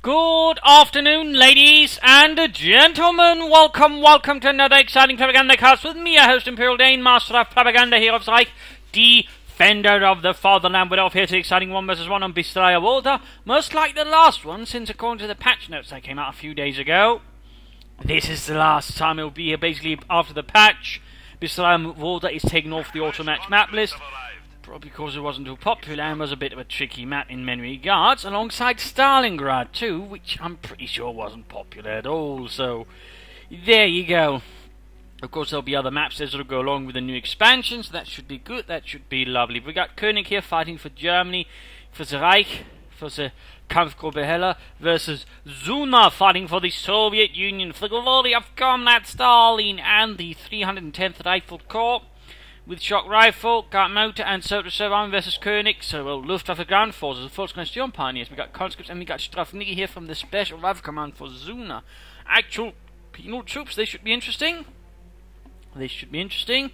Good afternoon, ladies and gentlemen. Welcome to another exciting Propagandacast with me, your host, Imperial Dane, Master of Propaganda here of Reich, Defender of the Fatherland. We're off here to the exciting 1v1 on Bistraya Volta, most like the last one, since according to the patch notes that came out a few days ago, this is the last time it will be here. Basically, after the patch, Bistraya Volta is taken off the auto match map list. Probably because it wasn't too popular and was a bit of a tricky map in many regards, alongside Stalingrad too, which I'm pretty sure wasn't popular at all, so there you go. Of course there'll be other maps that sort of go along with the new expansion, so that should be good, that should be lovely. We got Koenig here fighting for Germany, for the Reich, for the Kampfgruppe Heller, versus Zuna fighting for the Soviet Union, for the glory of Comrade Stalin and the 310th Rifle Corps. With shock rifle, got motor and so arm versus Koenig, so Luftwaffe ground forces, the Volkskonstitution pioneers. We got conscripts and we got Strafniki here from the Special Rifle Command for Zuna. Actual penal troops, they should be interesting. They should be interesting.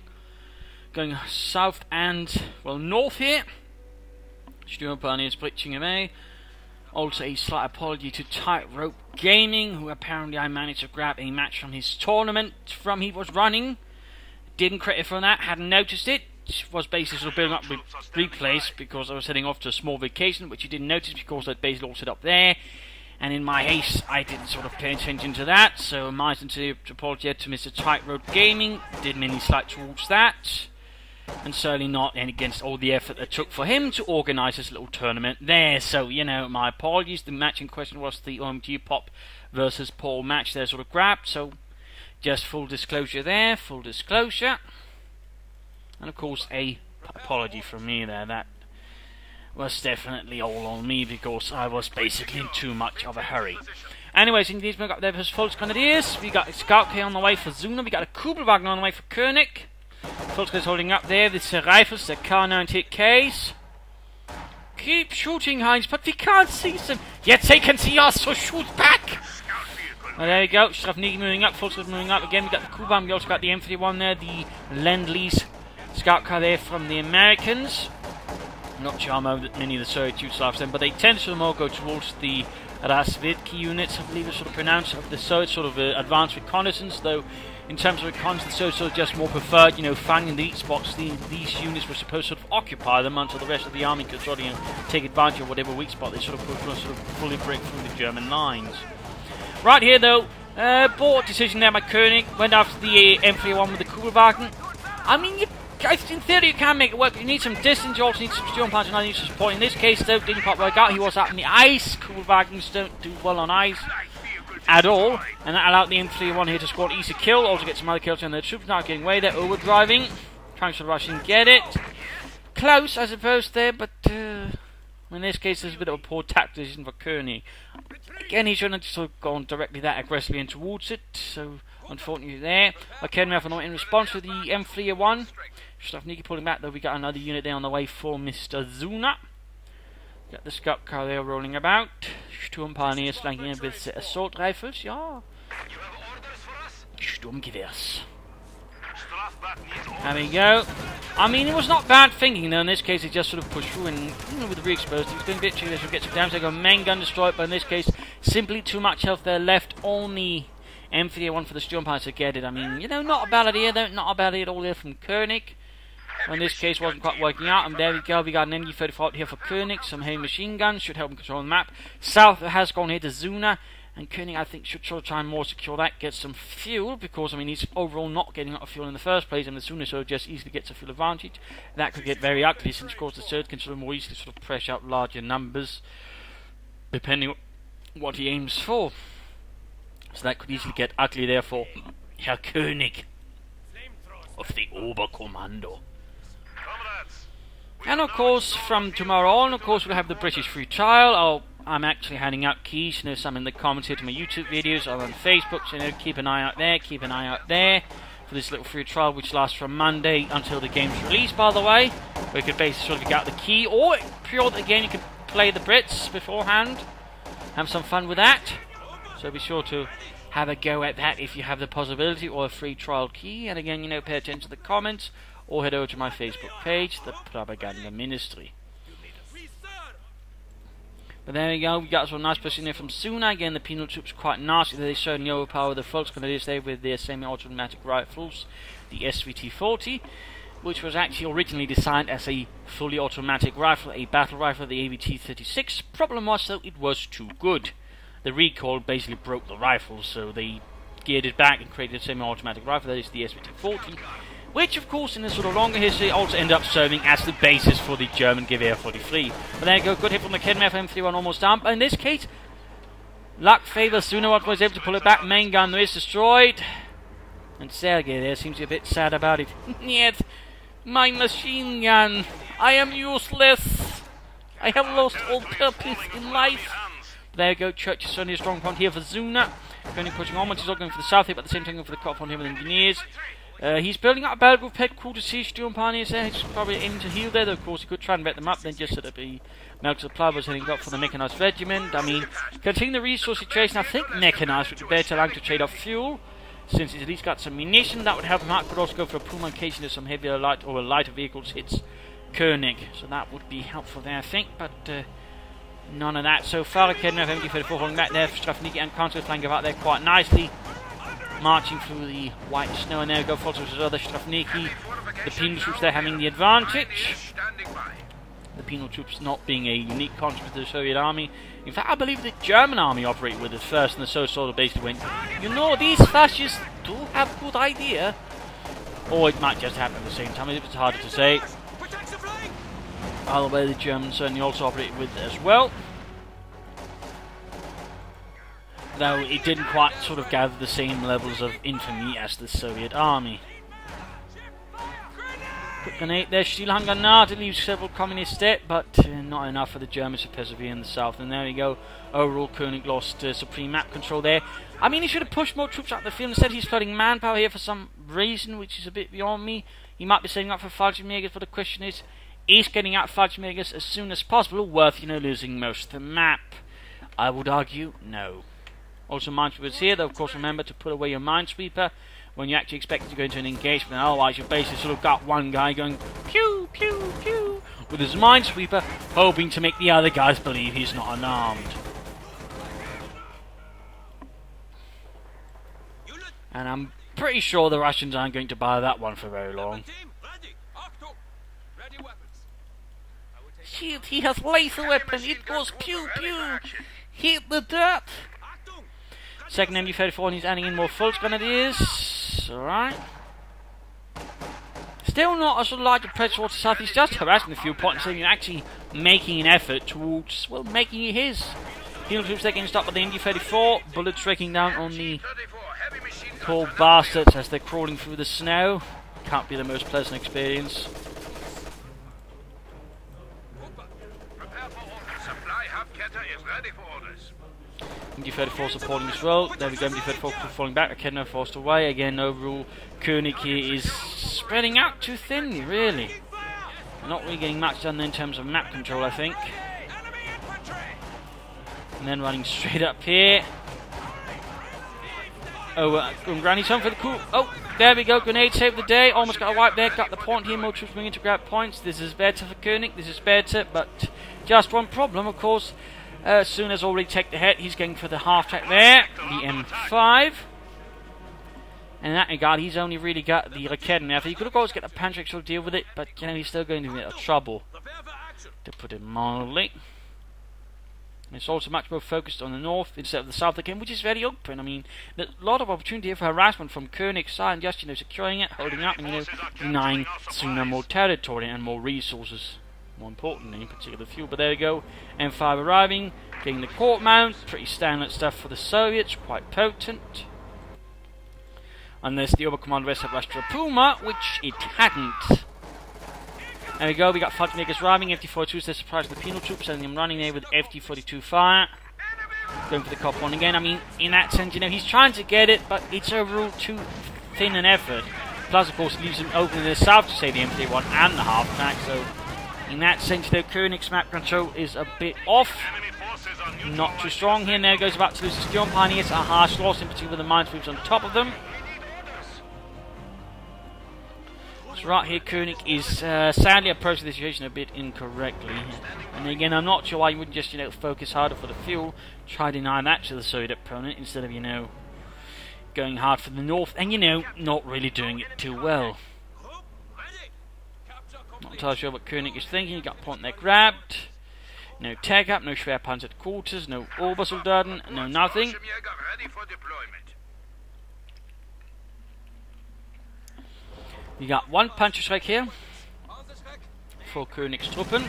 Going south and, well, north here. Sturm pioneers blitzing away. Also a slight apology to Tightrope Gaming, who apparently I managed to grab a match from his tournament from he was running. Didn't credit for that, hadn't noticed it. Was basically sort of building up with replays because I was heading off to a small vacation, which you didn't notice because I'd basically all set up there. And in my haste, I didn't sort of pay attention to that. So my sincere apology to Mr. Tightrope Gaming. Did many slight towards that. And certainly not against all the effort it took for him to organise this little tournament there. So, you know, my apologies. The match in question was the OMG Pop versus Paul match there sort of grabbed. So, just full disclosure there, full disclosure. And of course a apology from me there, that was definitely all on me because I was basically in too much of a hurry. Anyways, indeed we got there for Volksgrenadiers, we got a Scout here on the way for Zuna, we got a Kubelwagen on the way for Koenig. Volksgrenadiers holding up there, this the rifles, the K98Ks. Keep shooting, Heinz, but we can't see them. Yet they can see us, so shoot back! Well, there we go, Strafniki moving up, Volksgrenadiers moving up again, we got the Kuban, we also got the M31 there, the Lend-Lease scout car there from the Americans. Not sure how many of the Soviet use left them, but they tend to more go towards the Razvedki units, I believe it's sort of pronounced, of the Soviet sort of advanced reconnaissance, though in terms of reconnaissance, the Soviets sort of just more preferred, you know, finding the weak spots. These units were supposed to sort of occupy them until the rest of the army could sort of, you know, take advantage of whatever weak spot they sort of put, sort of fully break through the German lines. Right here though, board decision there by Koenig, went after the M31 with the Kubelwagen. I mean, in theory you can make it work, but you need some distance, you also need some steel punch and other use of support. In this case though, didn't quite work out, he was out in the ice. Kubelwagens don't do well on ice at all, and that allowed the M31 here to score an easy kill, also get some other kills on their troops, not getting away, they're overdriving, trying to rush and get it. Close, I suppose, there, but in this case there's a bit of a poor tactical decision for Koenig. Again, he shouldn't have sort of gone directly that aggressively in towards it, so unfortunately there. Koenig in response to the M31. Strafniki pulling back, though we got another unit there on the way for Mr. Zuna. Got the scout car there rolling about. Sturm pioneers flanking in with assault rifles, yeah. Sturmgewehrs. There we go. I mean, it was not bad thinking though. In this case, he just sort of pushed through and, you know, with the re-exposed, he was doing a bit tricky. They should get some damage. They got main gun destroyed, but in this case, simply too much health there left. Only M31 for the Sturm Pioneers to get it. I mean, you know, not a bad idea though. Not a bad idea at all there from Koenig. Well, in this case, wasn't quite working out. And there we go. We got an MG35 here for Koenig. Some heavy machine guns should help him control the map. South has gone here to Zuna. And Koenig, I think, should sort of try and more secure that, get some fuel, because, I mean, he's overall not getting a lot of fuel in the first place, and the sooner so just easily gets a fuel advantage. That could get very ugly, since, of course, the third can sort of more easily sort of press out larger numbers, depending on what he aims for. So that could easily get ugly, therefore, Herr Koenig of the Oberkommando. And, of course, from tomorrow on, of course, we'll have the British free trial. I'm actually handing out keys, you know, some in the comments here to my YouTube videos or on Facebook, so, you know, keep an eye out there, for this little free trial, which lasts from Monday until the game's released, by the way, where you could basically sort of get the key, or pre-order the game, you can play the Brits beforehand, have some fun with that, so be sure to have a go at that if you have the possibility, or a free trial key, and again, you know, pay attention to the comments, or head over to my Facebook page, the Propaganda Ministry. But there we go, we got some nice push in there from Zuna. Again, the penal troops quite nasty. They certainly overpower the Volksgrenadiers there with their semi-automatic rifles, the SVT-40, which was actually originally designed as a fully automatic rifle, a battle rifle, the AVT-36. Problem was, though, it was too good. The recoil basically broke the rifle, so they geared it back and created a semi-automatic rifle, that is the SVT-40, which, of course, in a sort of longer history, also ended up serving as the basis for the German Gewehr 43. But there you go, good hit from the Koenig M31, almost down. But in this case, luck favors Zuna, was able to pull it back. Main gun is destroyed. And Sergei there seems to be a bit sad about it. Yet, my machine gun, I am useless. I have lost all purpose in life. There you go, Church is certainly a strong point here for Zuna. Koenig pushing onwards, he's all going for the south here, but at the same time going for the cop on here with engineers. He's building up a battle group headquarters, siege doing pioneers there. He's probably aiming to heal there, though of course he could try and bet them up, then just set up a medical supply was heading up for the mechanized regiment. I mean, considering the resource situation, I think mechanized would be better allowing to trade off fuel, since he's at least got some munition. That would help him out. Could also go for a Puma in case there's some heavier light or lighter vehicles hits Koenig, so that would be helpful there, I think, but none of that so far. Koenig MG34 holding back there. Strafniki and Consul flying about there quite nicely, marching through the white snow, and there we go, folks with his other Strafniki. The penal troops there having the advantage. The penal troops not being a unique concept to the Soviet army. In fact, I believe the German army operated with it first, and the Soviet sort of basically went, you know, these fascists do have good idea. Or it might just happen at the same time, it's harder to say. Either way, the Germans certainly also operated with it as well, though it didn't quite sort of gather the same levels of infamy as the Soviet army. Quick grenade there, Stielhanger to leave several communists dead, but not enough for the Germans to persevere in the south. And there we go, overall Koenig lost supreme map control there. I mean, he should have pushed more troops out the field. Instead he's flooding manpower here for some reason, which is a bit beyond me. He might be setting up for Fallschirmjägers, but the question is getting out Fallschirmjägers as soon as possible worth, losing most of the map? I would argue no. Also, minesweepers here, though, of course, remember to put away your minesweeper when you actually expect to go into an engagement. Otherwise, you've basically sort of got one guy going pew, pew, pew with his minesweeper, hoping to make the other guys believe he's not unarmed. And I'm pretty sure the Russians aren't going to buy that one for very long. Shit, he has laser weapon, it goes pew, pew, hit the dirt. Second MG34, and he's adding in more Volksgrenadiers. Alright. Still not a sort of large approach towards the south. He's just harassing a few points, and actually making an effort towards, well, making it his. Penal troops there getting stopped by the MG34. Bullets raking down on the poor bastards as they're crawling through the snow. Can't be the most pleasant experience. MG34 supporting as well. There we go, MG34 falling back. Koenig forced away. Again, overall, Koenig here is spreading out too thinly, really. Not really getting much done in terms of map control, I think. And then running straight up here. Oh, Granny's home for the coup. Oh, there we go. Grenade saved the day. Almost got a wipe there. Got the point here. More troops moving in to grab points. This is better for Koenig. This is better, but just one problem, of course. Zuna's already taken the hit. He's going for the half track there, the M5. And in that regard, he's only really got the Raketen there. He could of course get the Panzer to deal with it, but he's still going to be in trouble, to put it mildly. And it's also much more focused on the north instead of the south again, which is very open. I mean, there's a lot of opportunity here for harassment from Koenig's side, and just securing it, holding up, and denying Zuna more territory and more resources. More importantly, in particular fuel. But there we go, M5 arriving, getting the court mount, pretty standard stuff for the Soviets, quite potent. Unless the Oberkommando had rushed to a Puma, which it hadn't. There we go, we got Fallschirmjägers arriving, FT-42s, they're surprised the penal troops, and them running there with FT-42 fire. Going for the cop one again. I mean, in that sense, he's trying to get it, but it's overall too thin an effort. Plus, of course, it leaves him open in the south to say the MT-1 and the half track, so in that sense, though, Koenig's map control is a bit off. Not too strong here. Now goes about to lose his Steel Pioneers. A harsh loss, in particular with the minesweepers on top of them. So right here, Koenig is sadly approaching the situation a bit incorrectly. And again, I'm not sure why you wouldn't just, focus harder for the fuel, try to deny that to the Soviet opponent instead of, going hard for the north and, not really doing it too well. Not entirely sure what Koenig is thinking. You got point there grabbed. No tag up, no Schwerpanzer quarters, no Obersoldaten, no nothing. You got one Panzerschreck here for Koenig's Truppen.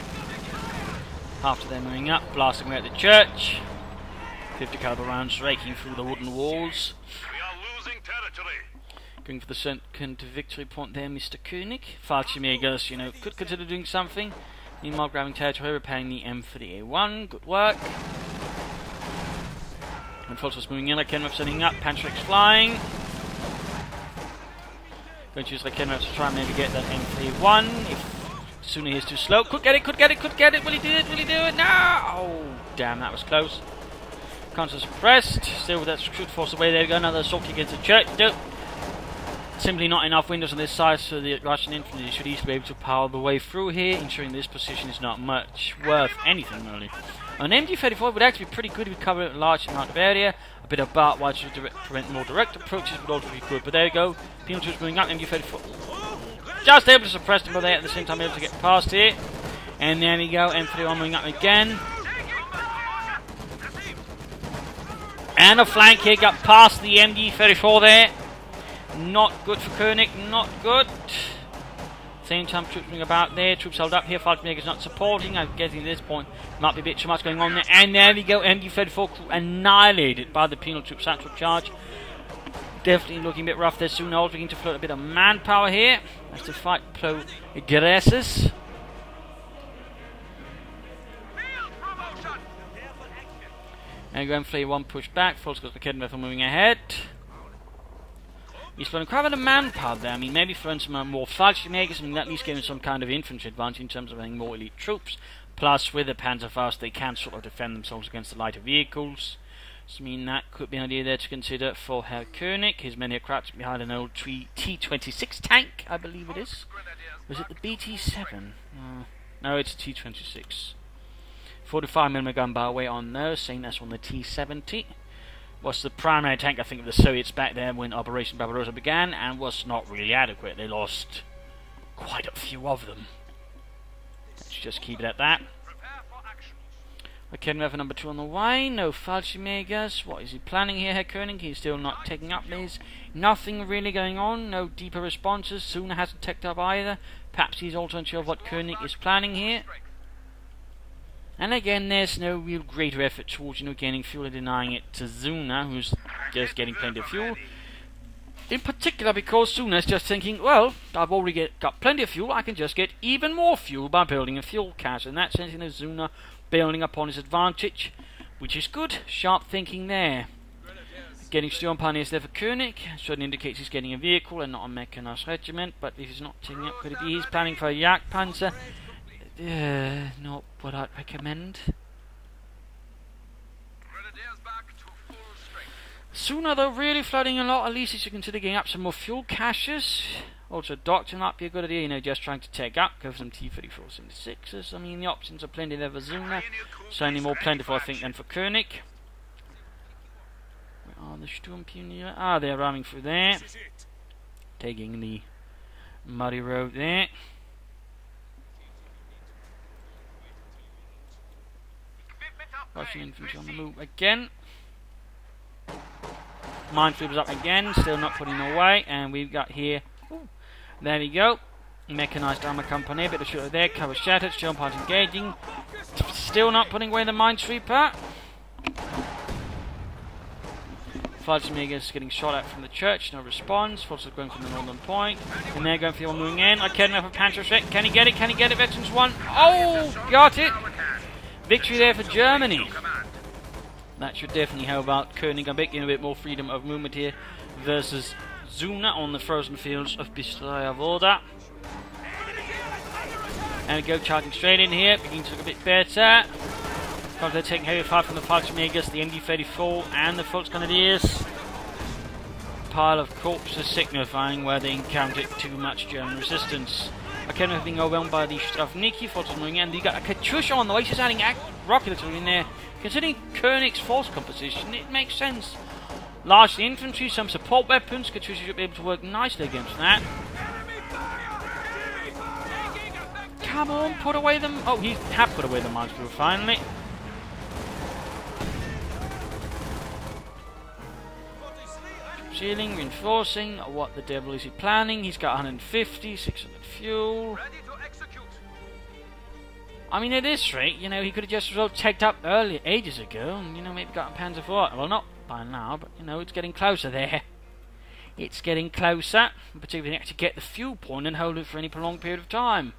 After they're moving up, blasting away at the church. 50 caliber rounds raking through the wooden walls. We are losing territory. Going for the second victory point there, Mr. Koenig. Fallschirmjägers, could consider doing something. Meanwhile, grabbing territory, repairing the M3A1. Good work. And Fulton's moving in, Koenig setting up, Panzerschrecks flying. Going to use Koenig to try and maybe get that M3A1. If Zuna is too slow. Could get it. Will he do it? No! Oh, damn, that was close. Counter suppressed. Still with that shoot force away. There we go. Another assault against the church. Nope. Simply not enough windows on this side, so the Russian infantry should easily be able to power the way through here, ensuring this position is not much worth anything really. An MG-34 would actually be pretty good if we cover a large amount of area. A bit of barbed wire to prevent more direct approaches would also be good. But there you go. Penal troops moving up. MG-34 just able to suppress them, but they at the same time able to get past here. And there we go. M31 moving up again. And a flank here got past the MG-34 there. Not good for Koenig, not good. Same time troops moving about there, troops held up here, Fallschirmjäger's not supporting. I'm guessing at this point might be a bit too much going on there. And there we go, MG-34 crew annihilated by the penal troop satchel charge. Definitely looking a bit rough there. Soon also beginning to float a bit of manpower here as to fight progresses. And going for one push back, Fulton's got the Koenig moving ahead. He's throwing quite a bit of manpower there. I mean, maybe throwing some more Fallschirmjägers, at least giving some kind of infantry advantage in terms of having more elite troops. Plus, with the Panzerfaust, they can sort of defend themselves against the lighter vehicles. So, that could be an idea there to consider for Herr Koenig. His men are crouched behind an old T-26 tank, I believe it is. Was it the BT-7? No, it's a T-26. 45mm gun bar weight on those, same as on the T-70. Was the primary tank, I think, of the Soviets back there when Operation Barbarossa began, and was not really adequate. They lost quite a few of them. Let's just keep it at that. Okay, we have number 2 on the way. No Fallschirmjägers. What is he planning here, Herr Koenig? He's still not taking up these. Nothing really going on. No deeper responses. Zuna hasn't taken up either. Perhaps he's also unsure of what Koenig is planning here. And again, there's no real greater effort towards, gaining fuel and denying it to Zuna, who's just getting plenty of fuel. In particular, because Zuna is just thinking, well, I've already got plenty of fuel, I can just get even more fuel by building a fuel cache. In that sense, Zuna building upon his advantage, which is good. Sharp thinking there. Getting steel and pioneers there for Koenig. Certainly indicates he's getting a vehicle and not a mechanized regiment, but if he's not taking up, could it be he's planning for a Jagdpanzer? Not what I'd recommend. Zuna, though, really flooding a lot. At least he should consider getting up some more fuel caches. Also, doctor might be a good idea, just trying to take up, go for some T-34s and 76s. The options are plenty there for Zuna. Certainly more plentiful, I think, than for Koenig. Where are the Sturmpionier? Ah, they're running through there. Taking the muddy road there. Russian infantry on the move again. Minesweepers up again, still not putting away, and we've got here, there we go, mechanized armor company, a bit of shooter there, cover shattered, still part engaging, still not putting away the minesweeper. Fallschirmjägers getting shot at from the church, no response. Forces going from the northern point, and they're going for the one moving in. Koenig for Panzerschreck, can he get it, Veterans 1, oh, got it! Victory there for Germany. That should definitely help out Koenig a bit more freedom of movement here versus Zuna on the frozen fields of Bistraya Voda. And we go charging straight in here, beginning to look a bit better. They're taking heavy fire from the Fallschirmjägers, the MG-34 and the Volksgrenadiers. pile of corpses signifying where they encountered too much German resistance. Koenig have been overwhelmed by the Strafniki forces moving in, and you got a Katyusha on the way. She's adding rocket artillery in there. Considering Koenig's force composition, it makes sense. Largely infantry, some support weapons. Katyusha should be able to work nicely against that. Come on, put away them. Oh, he had put away the mines finally. Sealing, reinforcing. What the devil is he planning? He's got 150, 600 fuel. I mean, at this rate, you know, he could have just sort of tagged up earlier, ages ago, and, you know, maybe got a Panzer IV. Well, not by now, but, you know, it's getting closer there. It's getting closer, particularly if you actually get the fuel point and hold it for any prolonged period of time.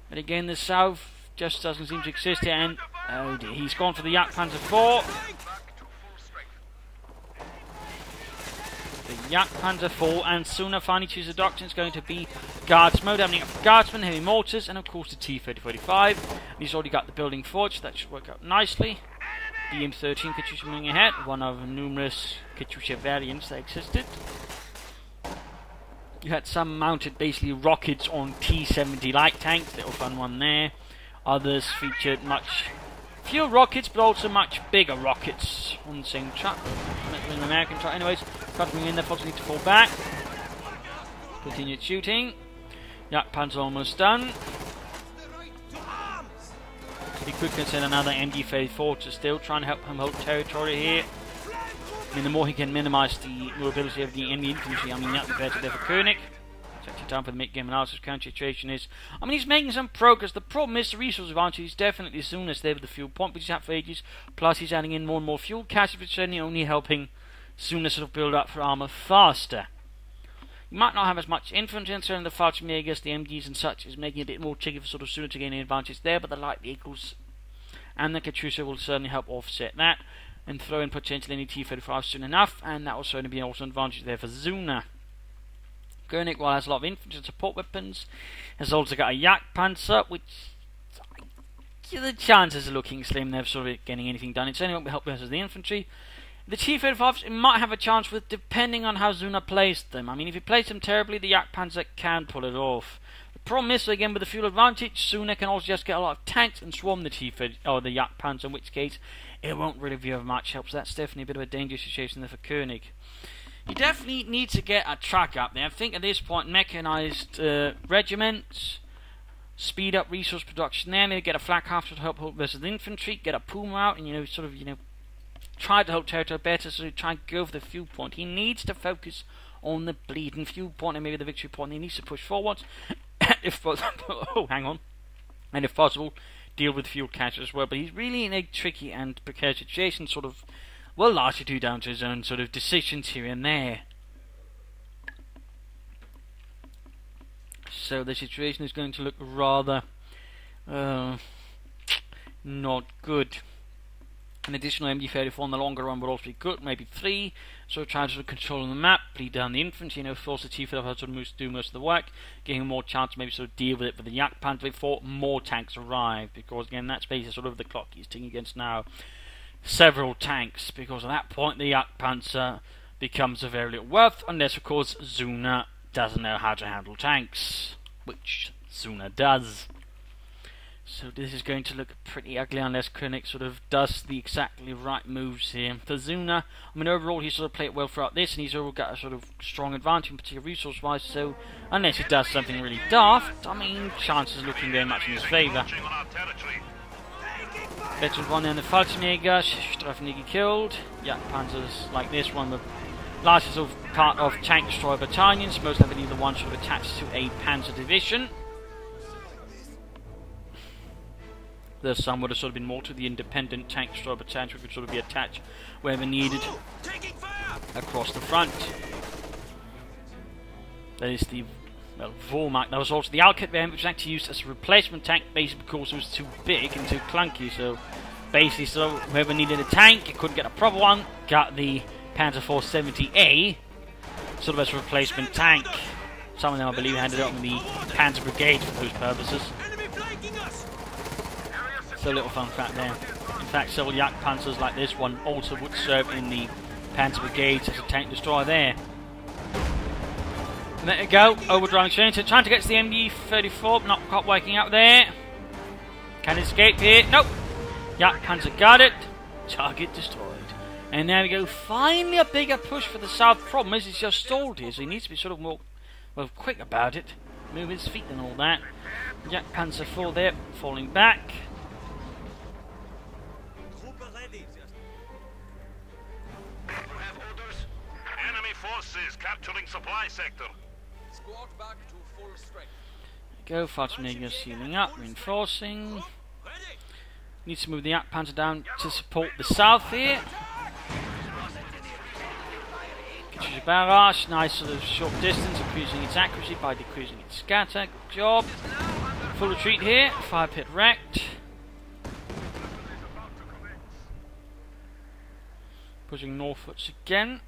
But again, the south just doesn't seem to exist here, and, oh dear, he's gone for the Yak Panzer IV. The Yak Panzer IV, and Zuna finally chooses the doctrine. It's going to be guards mode, having up guardsmen, heavy mortars, and of course the T-3045. And he's already got the building forge, that should work out nicely. The M13 Katyusha moving ahead, one of numerous Katyusha variants that existed. You had some mounted basically rockets on T-70 light tanks, little fun one there. Others featured much fewer rockets, but also much bigger rockets on the same truck. An American truck, anyways. Coming in there, forces need to fall back. Continued shooting. Yak Panzer almost done. He could consider another MG-34 to still try and help him hold territory here. I mean, the more he can minimise the mobility of the enemy infantry, I mean, that'd be better there for Koenig. It's actually time for the mid-game analysis. Current situation is, I mean, he's making some progress. The problem is the resource advantage is definitely Zuna's there with the fuel point, which he's had for ages. Plus, he's adding in more and more fuel caches, which is certainly only helping Zuna sort of build up for armour faster. You might not have as much infantry, and certainly the Fallschirmjägers, the MGs and such is making it a bit more tricky for sort of Zuna to gain an advantage there, but the light vehicles and the Katyusha will certainly help offset that, and throw in potentially any T-35 soon enough, and that will certainly be also an advantage there for Zuna. Koenig, while has a lot of infantry and support weapons, has also got a Yak Panzer, which the chances are looking slim there of sort of getting anything done. It certainly won't be helpful as the infantry. The T-35s it might have a chance with, depending on how Zuna plays them. I mean, if he plays them terribly, the Yak Panzer can pull it off. The problem is, again, with the fuel advantage, Zuna can also just get a lot of tanks and swarm the T-35 or the Yak Panzer, in which case it won't really be of much help. So that's definitely a bit of a dangerous situation there for Koenig. He definitely needs to get a truck up there. I think at this point, mechanized regiments, speed up resource production there, maybe get a flak half to help hold versus the infantry, get a Puma out, and, you know, sort of, you know, try to hold territory better, so try and go for the fuel point. He needs to focus on the bleeding fuel point and maybe the victory point. He needs to push forward, if possible. Oh, hang on. And if possible, deal with fuel caches as well. But he's really in a tricky and precarious situation, sort of, well, largely due down to his own sort of decisions here and there. So the situation is going to look rather not good. An additional MG-34 in the longer run would also be good, maybe 3. So try to sort of control the map, bleed down the infantry, you know, force the T-35 to do most of the work, giving him more chance to maybe sort of deal with it with the Yak Panzer before more tanks arrive, because again that's basically sort of the clock he's ticking against now. Several tanks, because at that point the Yak Panzer becomes of very little worth, unless of course Zuna doesn't know how to handle tanks, which Zuna does. So this is going to look pretty ugly unless Koenig sort of does the exactly right moves here. For Zuna, I mean, overall he's sort of played well throughout this, and he's overall got a sort of strong advantage, in particular resource-wise, so unless he does something really daft, I mean, chances are looking very much in his favour. Veteran 1 and the Fallschirmjäger, Strafniki killed. Yak Panzers like this one were largely sort of part of tank destroyer battalions, most have been either one sort of attached to a Panzer division. There's some would have sort of been more to the independent tank destroyer battalions, which could sort of be attached wherever needed across the front. That is the, well, Vormark. That was also the Alcat variant, which was actually used as a replacement tank, basically because it was too big and too clunky. So basically, so whoever needed a tank, it couldn't get a proper one, got the Panzer 470A sort of as a replacement tank. Some of them, I believe, handed up in the Panzer Brigade for those purposes. So a little fun fact there. In fact, several Yak Panzers like this one also would serve in the Panzer Brigades as a tank destroyer there. And there we go, overdriving straight into trying to get to the MD-34, not quite working out there. Can escape here? Nope. Yeah, Panzer got it. Target destroyed. And there we go, finally a bigger push for the south. Problem is he's just stalled here, so he needs to be sort of more, well, quick about it. Move his feet and all that. Yeah, Panzer IV there, falling back. Enemy forces capturing supply sector. Squad back to full strength. Go, Fallschirmjäger healing up, reinforcing. Needs to move the Panzer down to support the south here. Katyusha barrage, nice sort of short distance, increasing its accuracy by decreasing its scatter. Good job. Full retreat here, fire pit wrecked. Pushing northwards again.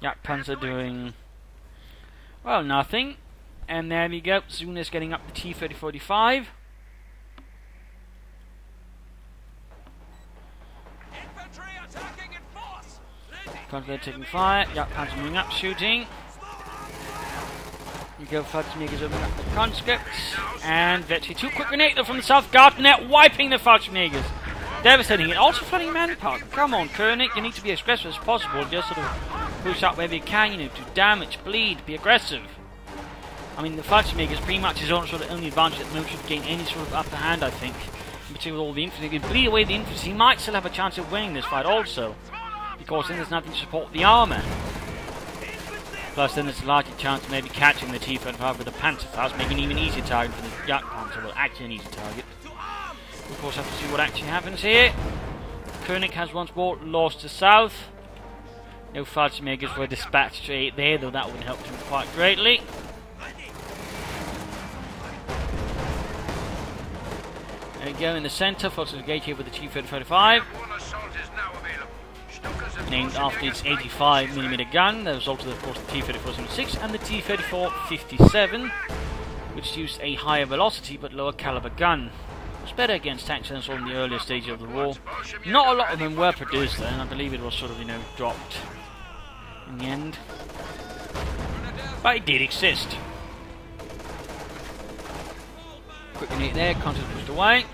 Yak Panzer doing, well, nothing. And there we go, Zuna's getting up the T-3045. Panzer taking fire, Yak Panzer moving up, shooting. You go, Fallschirmjäger's opening up the conscripts. And virtually two quick grenades from the south, Gartnet wiping the Fallschirmjägers. Devastating it. Also flooding manpower. Come on, Koenig, you need to be as aggressive as possible. Just sort of push up wherever you can, you know, do damage, bleed, be aggressive. I mean, the Fallschirmjäger is pretty much his own sort of only advantage at the moment, should gain any sort of upper hand, I think. In particular with all the infantry. If you can bleed away the infantry, he might still have a chance of winning this fight also. Because then there's nothing to support the armour. Plus then there's a larger chance of maybe catching the T-35 with the Panzerfaust, making an even easier target for the Yak Panzer. Well, actually an easy target. Of course, have to see what actually happens here. Koenig has once more lost to south. No Fallschirmjägers were dispatched straight there, though that would help him quite greatly. There we go, in the centre, Fallschirmjäger engage here with the T-35. Named after its 85mm gun. The result of, course, the T-34-76 and the T-34-57, which used a higher velocity but lower caliber gun. It was better against tanks than in the earlier stages of the war. Not a lot of them were produced then, I believe it was sort of, you know, dropped in the end. But it did exist. Quick grenade there, contact pushed away.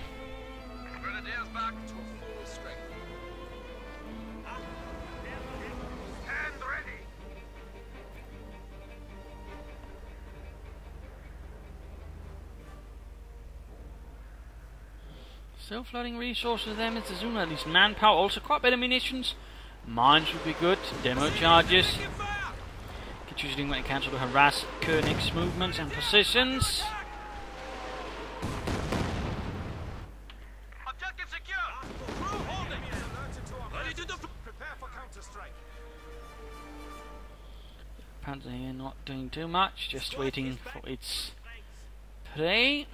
Still flooding resources there, Mr. Zuna, at least manpower, also quite better munitions. Mines would be good, demo charges. Katyusha doing what it can to harass Koenig's movements and positions. Objective secure. Ready to prepare for counter-strike. Panzer here not doing too much, just waiting for its prey.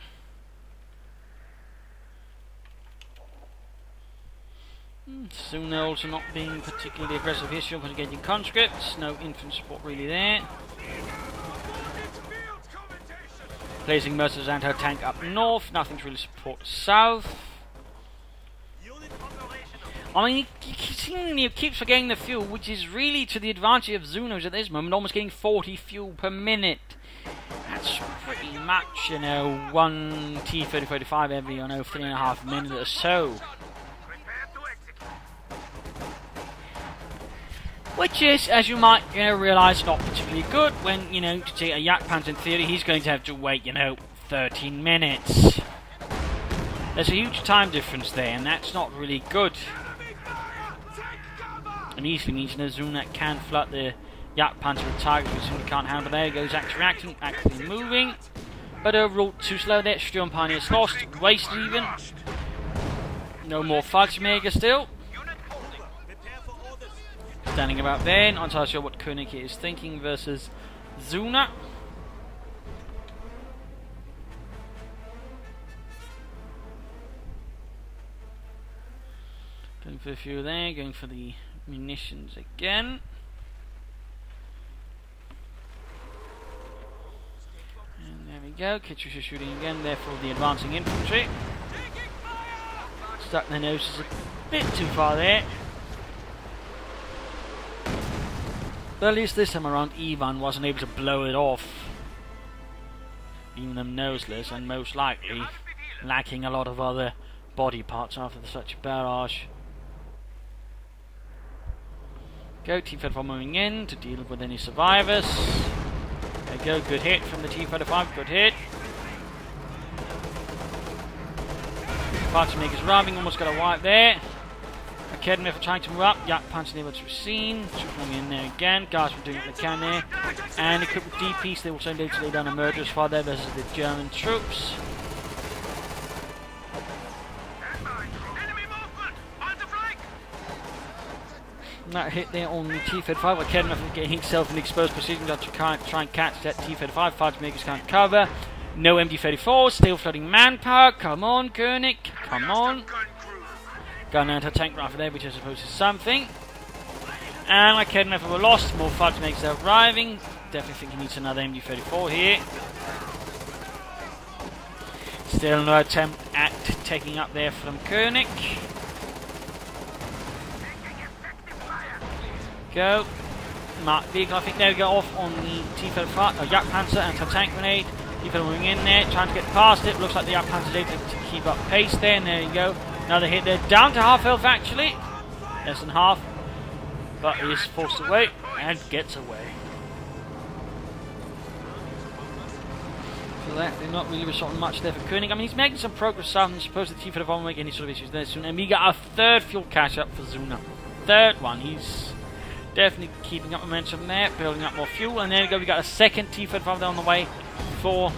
Zuna also not being particularly aggressive here, still engaging conscripts, no infantry support really there. Placing most of his anti-tank up north, nothing to really support south. I mean, he keeps forgetting the fuel, which is really to the advantage of Zuna's at this moment, almost getting 40 fuel per minute. That's pretty much, you know, one T-3045 every, you know, 3.5 minutes or so. Which is, as you might, you know, realise, not particularly good when, you know, to take a Yak Panzer in theory, he's going to have to wait, you know, 13 minutes. There's a huge time difference there, and that's not really good. And easily means, you know, Zuna can flood the Yak Panzer with targets, which Zuna can't handle. There he goes, actively moving. But overall, too slow there. Sturm Pioneers lost, wasted even. No more Fallschirmjäger still. Standing about there, not entirely sure what Koenig is thinking versus Zuna. Going for a few there, going for the munitions again. And there we go, Katyusha shooting again, therefore the advancing infantry. Stuck their noses a bit too far there. But at least this time around, Ivan wasn't able to blow it off, leaving them noseless and most likely lacking a lot of other body parts after such a barrage. Go, T-35 moving in to deal with any survivors. There you go, good hit from the T-35, good hit. Party makers arriving, almost got a wipe there. Academy for trying to move up. Yak Panzer able to be seen. Coming in there again. Guys were doing what they can there. And equipped with DPs, they also need to lay down a murderous fire there versus the German troops. And that hit there on the T-35. Academy for getting himself in the exposed position to try and catch that T-35. Fighter makers can't cover. No MD-34, still flooding manpower. Come on, Koenig. Come on. Gun anti-tank rifle there, which I suppose is something. And like Koenig were lost. More fighter makers are arriving. Definitely think he needs another MD-34 here. Still no attempt at taking up there from Koenig. Go. Mark vehicle, I think there we go, off on the T-35, Yak Panzer anti-tank grenade. People moving in there, trying to get past it. Looks like the Yak Panzer's able to keep up pace there, and there you go. Another hit there, down to half health actually. Less than half. But he is forced away and gets away. So that, they're not really resulting much there for Koenig. I mean, he's making some progress. I suppose the T-35 won't make any sort of issues there soon. And we got a third fuel catch up for Zuna. Third one. He's definitely keeping up momentum there, building up more fuel. And there we go, we got a second T-35 there on the way for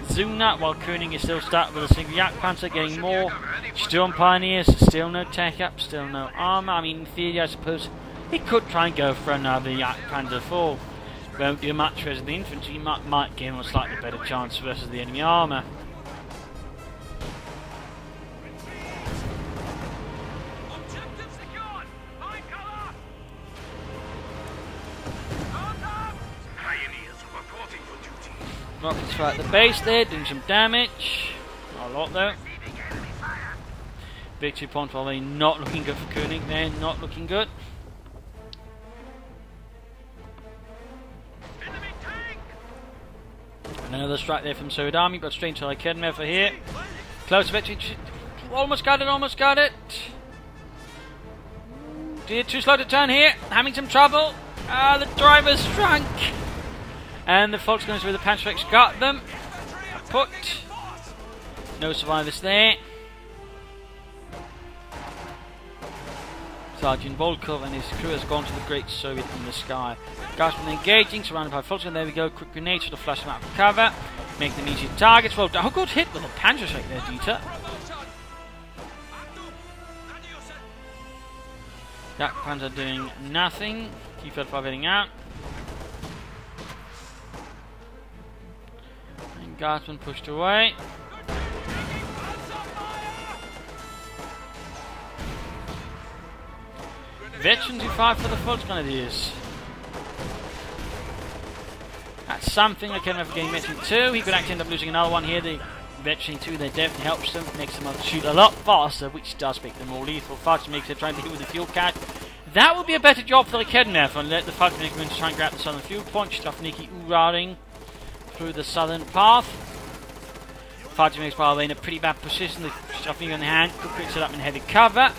Zuna, while Koenig is still stuck with a single Yak Panzer, getting more. Storm Pioneers, still no tech up, still no armor. I mean, in theory, I suppose he could try and go for another Yak Panzer 4. Won't do much versus the infantry, might give him a slightly better chance versus the enemy armor. Rockets fire at the base there, doing some damage. Not a lot though. Victory point probably not looking good for Koenig there, not looking good. And another strike there from Soviet Army, but straight to Kedmev for here. Close victory, almost got it, almost got it. Too slow to turn here, having some trouble. The driver's drunk. And the Volksgunners with the Panzerx got them. Put. No survivors there. Sergeant Volkov and his crew has gone to the Great Soviet in the sky. Guardsmen engaging, surrounded by Volksgunners. There we go. Quick grenades to flash them out of cover. Make them easy targets. Well, oh, good hit with a Panzerx there, Dieter. Yak Panzer doing nothing. T-35 heading out. Guardsman pushed away. Veterans who fight for the Volksgrenadiers. That's something. I can never gain Veteran 2. He could actually end up losing another one here. The Veteran 2 there definitely helps them. Makes them shoot a lot faster, which does make them more lethal. Faster makes them trying to hit with the fuel catch. That would be a better job for the Kedmev and let the Volksgrenadiers try and grab the southern fuel point. Stuffniki Uraring through the southern path. Fighter makes probably in a pretty bad position. The stuffing in the hand, could quick set up in heavy cover.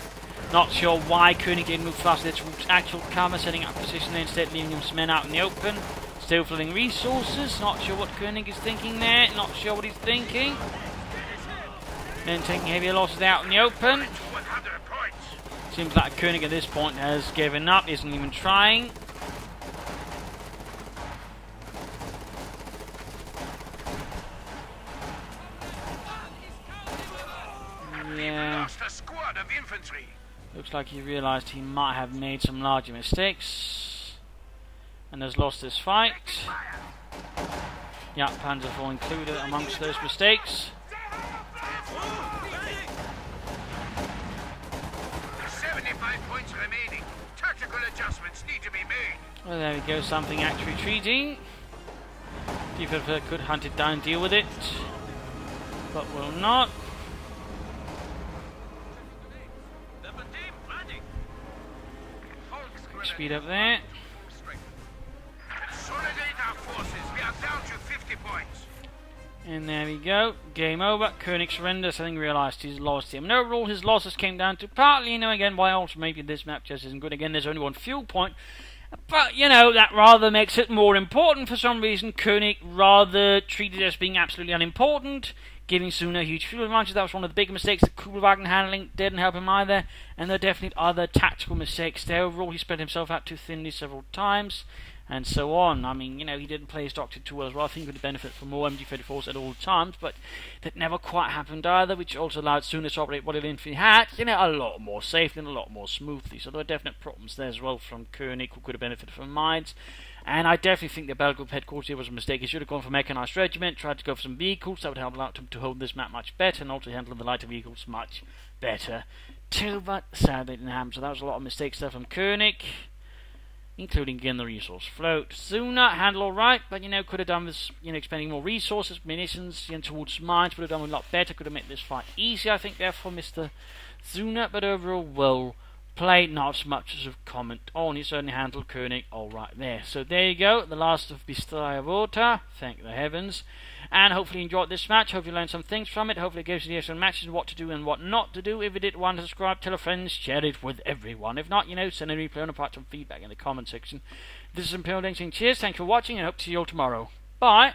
Not sure why Koenig didn't move faster towards actual cover, setting up position there instead, leaving his men out in the open. Still flooding resources. Not sure what Koenig is thinking there. Not sure what he's thinking. Then taking heavier losses out in the open. Seems like Koenig at this point has given up, isn't even trying. Yeah. Lost a squad of infantry. Looks like he realised he might have made some larger mistakes and has lost this fight. Yak Panzer 4 included amongst those mistakes. 75 points remaining. Tactical adjustments need to be made. Well, there we go, something actually retreating. People could hunt it down and deal with it, but will not. Speed up there. And there we go. Game over. Koenig surrenders, having realised he's lost him. And overall, his losses came down to partly, again, why also maybe this map just isn't good. Again, there's only one fuel point. But, that rather makes it more important for some reason. Koenig rather treated it as being absolutely unimportant, giving Zuna a huge fuel advantage. That was one of the big mistakes. The Kubelwagen handling didn't help him either. And there are definitely other tactical mistakes there. Overall, he spread himself out too thinly several times. And so on. I mean, he didn't play his Doctor too well as well. I think he would benefit from more MG34s at all times, but that never quite happened either, which also allowed Zuna to operate what he had, a lot more safely and a lot more smoothly. So there were definite problems there as well from Koenig, who could have benefited from mines. And I definitely think the Battle Group headquarters here was a mistake. He should have gone for mechanized regiment, tried to go for some vehicles. That would have allowed him to hold this map much better, and also handle the lighter vehicles much better too, but sadly it didn't happen. So that was a lot of mistakes there from Koenig, including again the resource float. Zuna handled alright, but could have done with expending more resources, munitions, towards mines. Would have done a lot better. Could have made this fight easier, I think, therefore, Mr. Zuna. But overall, well played. Not as much as a comment on. He certainly handled Koenig alright there. So there you go, the last of Bistaya Vota. Thank the heavens. And hopefully you enjoyed this match. Hopefully you learned some things from it. Hopefully it gives you some matches, what to do and what not to do. If you did want to subscribe, tell a friend, share it with everyone. If not, send a replay on apart some feedback in the comment section. This is Imperial Dane saying cheers, thanks for watching, and hope to see you all tomorrow. Bye!